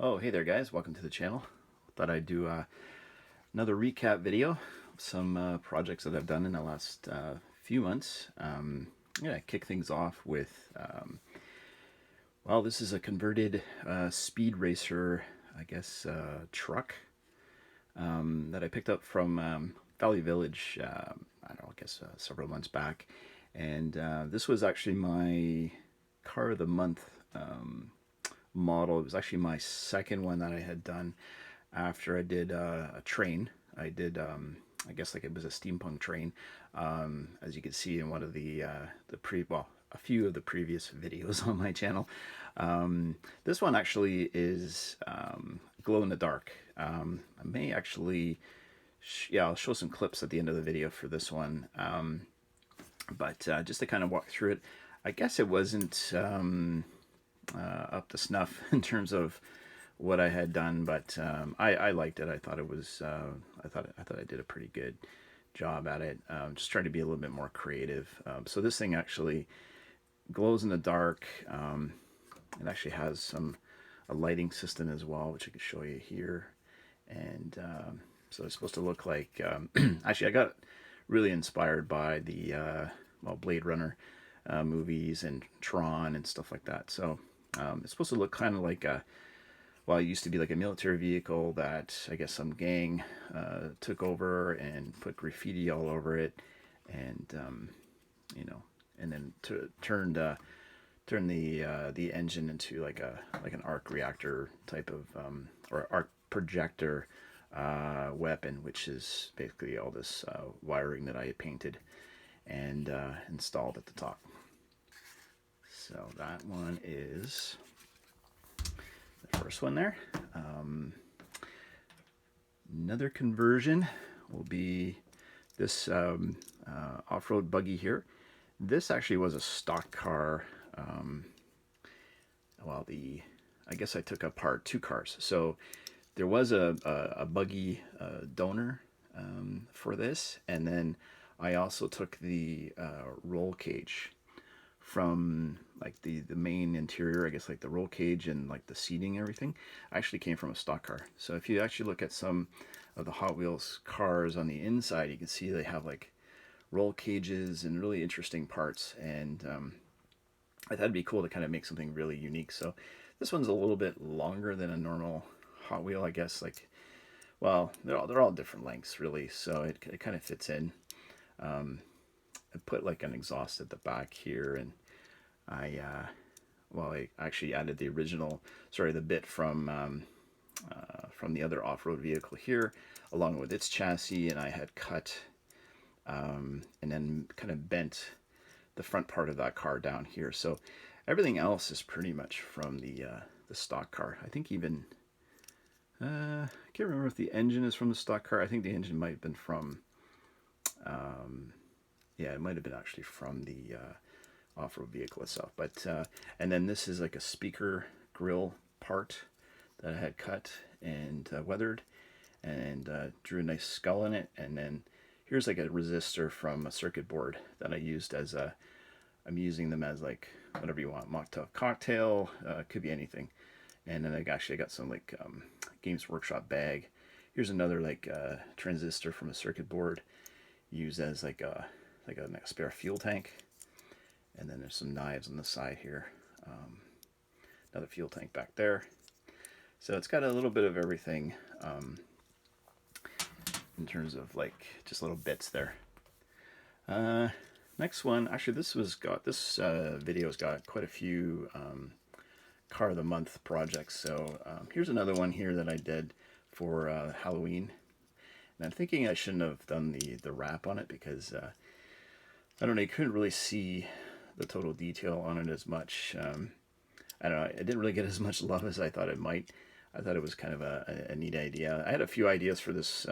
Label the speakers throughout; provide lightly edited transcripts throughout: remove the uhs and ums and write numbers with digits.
Speaker 1: Oh, hey there guys, welcome to the channel. Thought I'd do another recap video of some projects that I've done in the last few months. Yeah, kick things off with, well, this is a converted speed racer, I guess, truck that I picked up from Valley Village, I don't know, I guess several months back. And this was actually my car of the month model. It was actually my second one that I had done after I did a train. I did, I guess, like it was a steampunk train, as you can see in one of a few of the previous videos on my channel. This one actually is glow in the dark. I may actually, yeah, I'll show some clips at the end of the video for this one. But just to kind of walk through it, I guess it wasn't up to snuff in terms of what I had done, but I liked it. I thought it was I thought I did a pretty good job at it. Just trying to be a little bit more creative. So this thing actually glows in the dark. It actually has a lighting system as well, which I can show you here. And so it's supposed to look like. Actually, I got really inspired by the Blade Runner movies and Tron and stuff like that. So it's supposed to look kind of like it used to be like a military vehicle that I guess some gang took over and put graffiti all over it, and and then turned the engine into like an arc reactor type of or arc projector weapon, which is basically all this wiring that I had painted and installed at the top. So that one is the first one there. Another conversion will be this off-road buggy here. This actually was a stock car. I guess I took apart two cars. So there was a buggy donor for this, and then I also took the roll cage from like the main interior, I guess, like the roll cage and like the seating and everything actually came from a stock car. So if you actually look at some of the Hot Wheels cars on the inside, you can see they have like roll cages and really interesting parts, and I thought it'd be cool to kind of make something really unique. So this one's a little bit longer than a normal Hot Wheel, I guess. Like, well, they're all different lengths really, so it kind of fits in. I put like an exhaust at the back here, and I actually added the bit from the other off-road vehicle here, along with its chassis, and I had cut and then kind of bent the front part of that car down here. So everything else is pretty much from the stock car. I think even I can't remember if the engine is from the stock car. I think the engine might have been from yeah, it might have been actually from the off-road vehicle itself. But and then this is like a speaker grill part that I had cut and weathered, and drew a nice skull in it. And then here's like a resistor from a circuit board that I used as I'm using them as like whatever you want, mock tough cocktail, could be anything. And then I got some like Games Workshop bag. Here's another like transistor from a circuit board used as like a spare fuel tank. And then there's some knives on the side here. Another fuel tank back there. So it's got a little bit of everything in terms of like just little bits there. Next one, actually this video's got quite a few car of the month projects. So here's another one here that I did for Halloween. And I'm thinking I shouldn't have done the wrap on it because I don't know, you couldn't really see the total detail on it as much. I don't know, it didn't really get as much love as I thought it might. I thought it was kind of a neat idea. I had a few ideas for this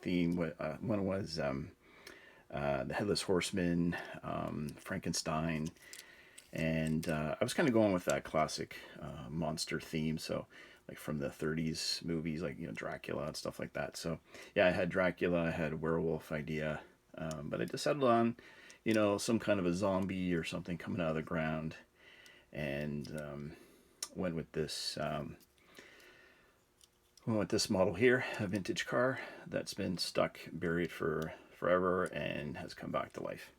Speaker 1: theme. One was the Headless Horseman, Frankenstein, and I was kind of going with that classic monster theme. So like from the 30s movies, like, Dracula and stuff like that. So yeah, I had Dracula, I had a werewolf idea, but I decided on, some kind of a zombie or something coming out of the ground, and went with this Well, with this model here, a vintage car that's been stuck, buried for forever, and has come back to life.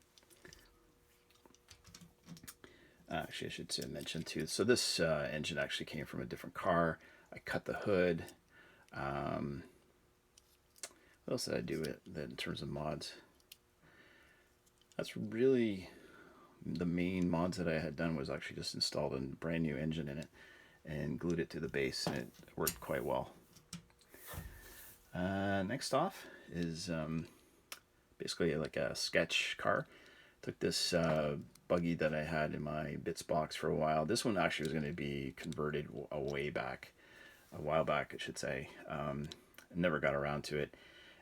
Speaker 1: Actually, I should mention too. So this engine actually came from a different car. I cut the hood. What else did I do in terms of mods? That's really the main mods that I had done, was actually just installed a brand new engine in it and glued it to the base, and it worked quite well. Next off is basically like a sketch car. Took this buggy that I had in my bits box for a while. This one actually was going to be converted a while back, I should say. Never got around to it,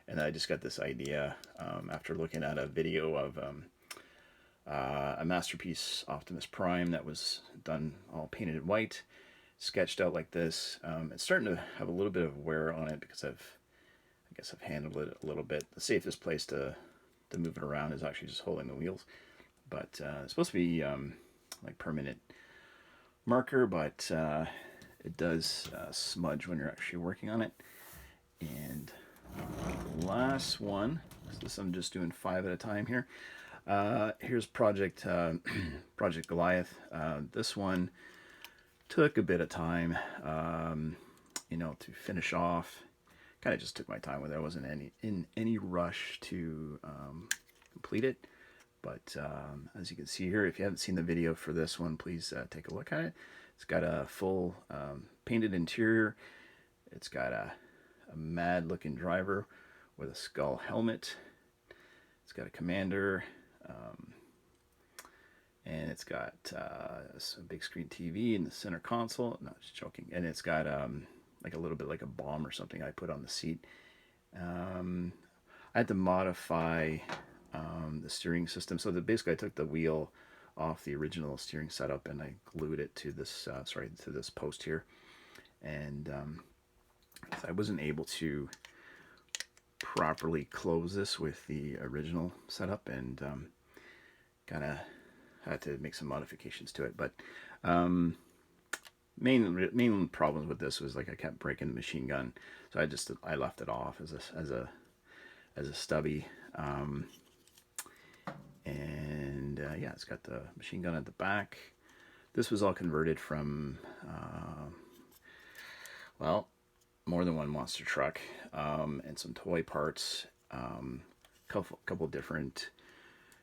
Speaker 1: and I just got this idea after looking at a video of a Masterpiece Optimus Prime that was done all painted in white, sketched out like this. It's starting to have a little bit of wear on it because I guess I've handled it a little bit. The safest place to move it around is actually just holding the wheels. But it's supposed to be like permanent marker, but it does smudge when you're actually working on it. And the last one, this I'm just doing 5 at a time here. Here's Project Goliath. This one took a bit of time, to finish off. Kind of just took my time with it. I wasn't in any rush to complete it. But as you can see here, if you haven't seen the video for this one, please take a look at it. It's got a full painted interior. It's got a mad looking driver with a skull helmet. It's got a commander, and it's got a big screen TV in the center console. No, just joking. And it's got like a little bit like a bomb or something I put on the seat. I had to modify the steering system. So basically I took the wheel off the original steering setup and I glued it to this to this post here. And I wasn't able to properly close this with the original setup, and kind of had to make some modifications to it. But main problems with this was like I kept breaking the machine gun, so I left it off as a stubby. And yeah, it's got the machine gun at the back. This was all converted from well, more than one monster truck, and some toy parts, couple different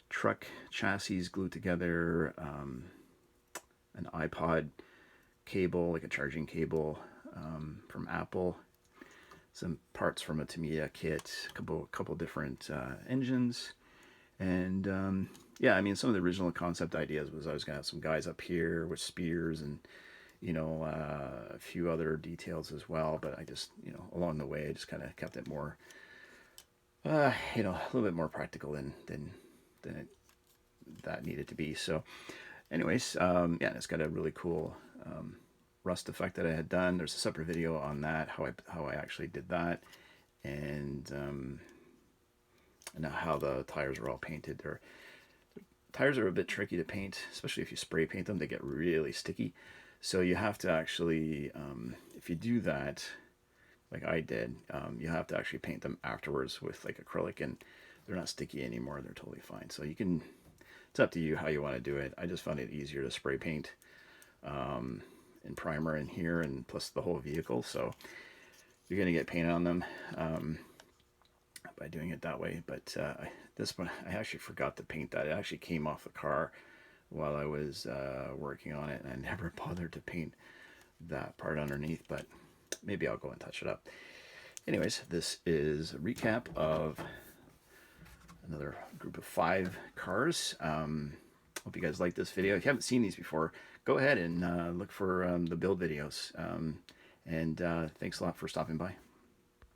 Speaker 1: truck chassis glued together, an iPod cable, like a charging cable, from Apple, some parts from a Tamiya kit, couple different engines, and yeah, I mean, some of the original concept ideas was I was gonna have some guys up here with spears and a few other details as well, but I just, along the way, I just kind of kept it more, a little bit more practical than that needed to be. So anyways, yeah, it's got a really cool rust effect that I had done. There's a separate video on that, how I actually did that, and how the tires were all painted. Tires are a bit tricky to paint, especially if you spray paint them. They get really sticky. So you have to actually, if you do that, like I did, you have to actually paint them afterwards with like acrylic, and they're not sticky anymore. They're totally fine. So it's up to you how you want to do it. I just found it easier to spray paint and primer in here, and plus the whole vehicle. So you're going to get paint on them by doing it that way. But this one, I actually forgot to paint that. It actually came off the car while I was working on it, and I never bothered to paint that part underneath, but maybe I'll go and touch it up. Anyways, this is a recap of another group of 5 cars. Hope you guys like this video. If you haven't seen these before, go ahead and look for the build videos. And thanks a lot for stopping by.